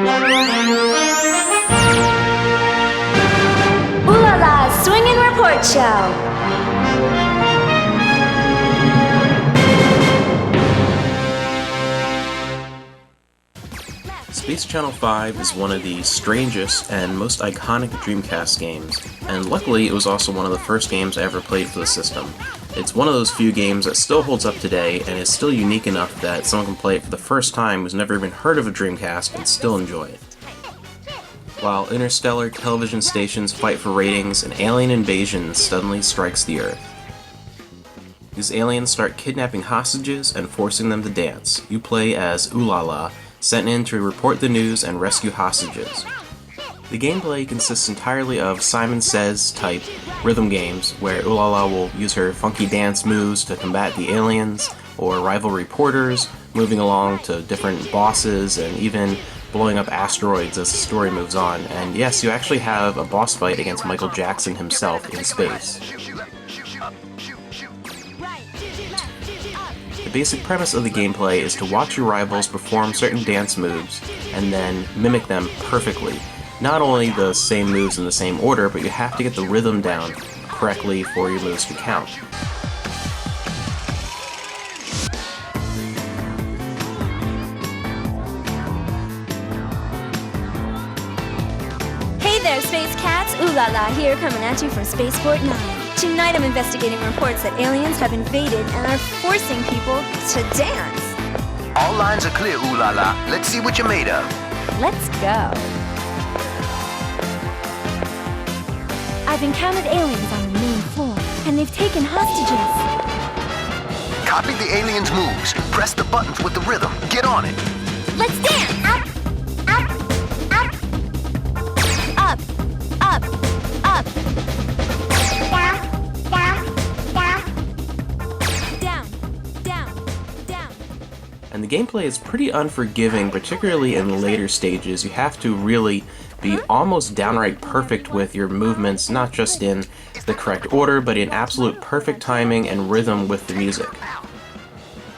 Ooh la la, Swingin' Report Show. Space Channel 5 is one of the strangest and most iconic Dreamcast games, and luckily it was also one of the first games I ever played for the system. It's one of those few games that still holds up today and is still unique enough that someone can play it for the first time who's never even heard of a Dreamcast and still enjoy it. While interstellar television stations fight for ratings, an alien invasion suddenly strikes the Earth. These aliens start kidnapping hostages and forcing them to dance. You play as Ooh La La, sent in to report the news and rescue hostages. The gameplay consists entirely of Simon Says type rhythm games, where Ooh La La will use her funky dance moves to combat the aliens, or rival reporters, moving along to different bosses, and even blowing up asteroids as the story moves on. And yes, you actually have a boss fight against Michael Jackson himself in space. The basic premise of the gameplay is to watch your rivals perform certain dance moves and then mimic them perfectly. Not only the same moves in the same order, but you have to get the rhythm down correctly for your moves to count. Hey there, Space Cats! Ooh La La here, coming at you from Spaceport 9. Tonight I'm investigating reports that aliens have invaded and are forcing people to dance. All lines are clear, Ooh La La. Let's see what you're made of. Let's go. I've encountered aliens on the main floor, and they've taken hostages. Copy the aliens' moves. Press the buttons with the rhythm. Get on it. Let's dance! Up, up, up. Up, up, up. Down, down, down. And the gameplay is pretty unforgiving, particularly in later stages. You have to really be almost downright perfect with your movements, not just in the correct order, but in absolute perfect timing and rhythm with the music.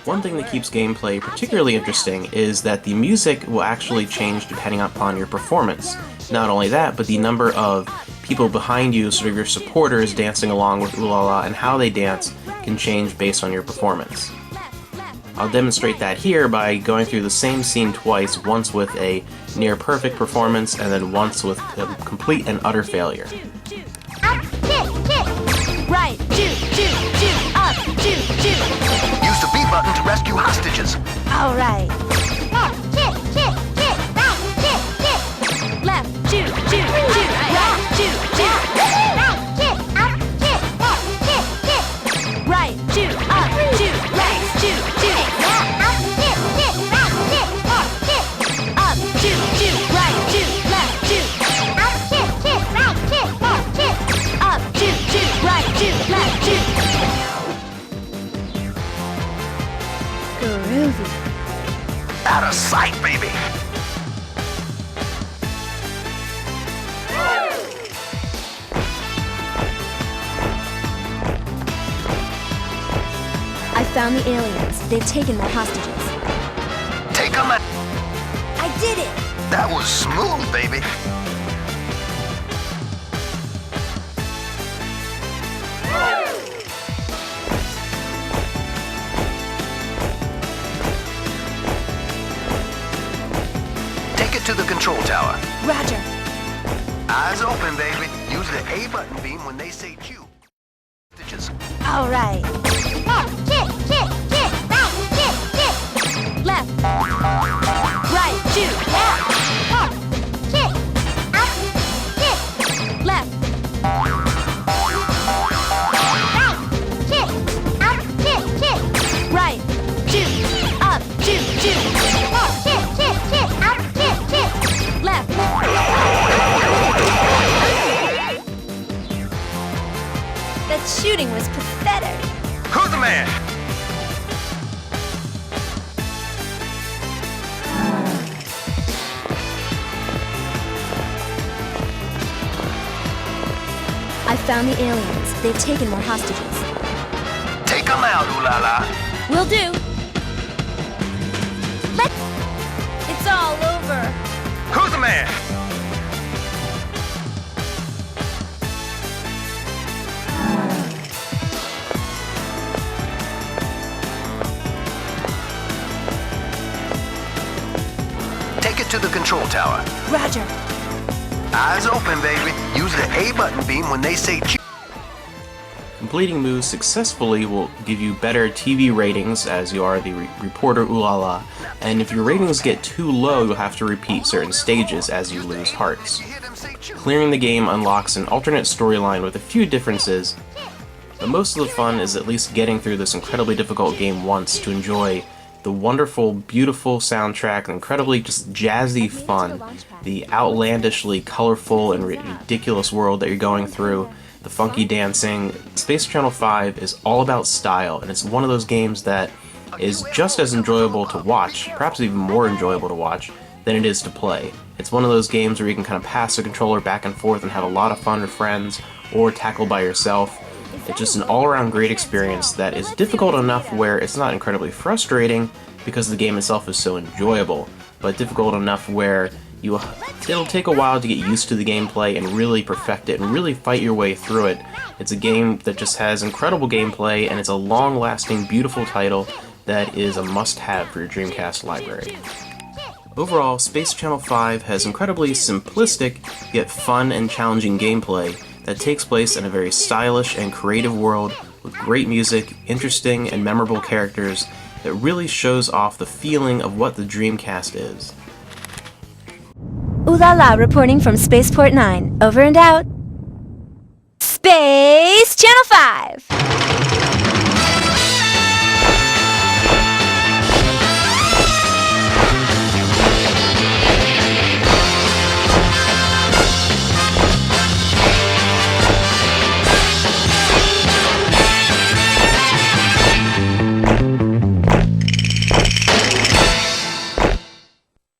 One thing that keeps gameplay particularly interesting is that the music will actually change depending upon your performance. Not only that, but the number of people behind you, sort of your supporters, dancing along with Ooh La La, and how they dance can change based on your performance. I'll demonstrate that here by going through the same scene twice, once with a near-perfect performance, and then once with a complete and utter failure. Up, kick, kick. Right, do, up, do. Use the B button to rescue hostages. All right. Left, kick, kick, kick. Right, kick, kick. Left, do, right, do. Right, kick, up, kick, left, kick, kick. Right, do, up, do, right, do. Up, kick, kick, right, kick, left, kick. Up, do, right, do, left, do. Up, kick, kick, right, kick, left, kick. Up, do, right, do, left, do. Groovy. Out of sight, baby. I found the aliens. They've taken my hostages. Take them out. I did it! That was smooth, baby. Take it to the control tower. Roger. Eyes open, baby. Use the A button beam when they say Q. Stitches. All right. Left, kick, kick, kick. Right, kick, kick. Left. Right, do. Left. Up. Kick. Up. Kick. Left. Right. Kick. Up. Kick, kick. Right. Do. Up. Do. Left. Kick, kick, kick. Up. Kick, kick. Left. That shooting was pathetic. Who's the man? I found the aliens. They've taken more hostages. Take them out, Ooh La La. Will do. Let's... It's all over. Who's Get to the control tower. Roger. Eyes open, baby. Use the A button beam when they say Q. Completing moves successfully will give you better TV ratings, as you are the reporter ooh la la, and if your ratings get too low, you'll have to repeat certain stages as you lose hearts. Clearing the game unlocks an alternate storyline with a few differences, but most of the fun is at least getting through this incredibly difficult game once to enjoy the wonderful, beautiful soundtrack, the incredibly just jazzy fun, the outlandishly colorful and ridiculous world that you're going through, the funky dancing. Space Channel 5 is all about style, and it's one of those games that is just as enjoyable to watch, perhaps even more enjoyable to watch, than it is to play. It's one of those games where you can kind of pass the controller back and forth and have a lot of fun with friends, or tackle by yourself. It's just an all-around great experience that is difficult enough where it's not incredibly frustrating because the game itself is so enjoyable, but difficult enough where it'll take a while to get used to the gameplay and really perfect it and really fight your way through it. It's a game that just has incredible gameplay, and it's a long-lasting, beautiful title that is a must-have for your Dreamcast library. Overall, Space Channel 5 has incredibly simplistic, yet fun and challenging gameplay that takes place in a very stylish and creative world with great music, interesting and memorable characters that really shows off the feeling of what the Dreamcast is. Ooh la la reporting from Spaceport 9. Over and out. Space Channel 5!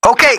Okay,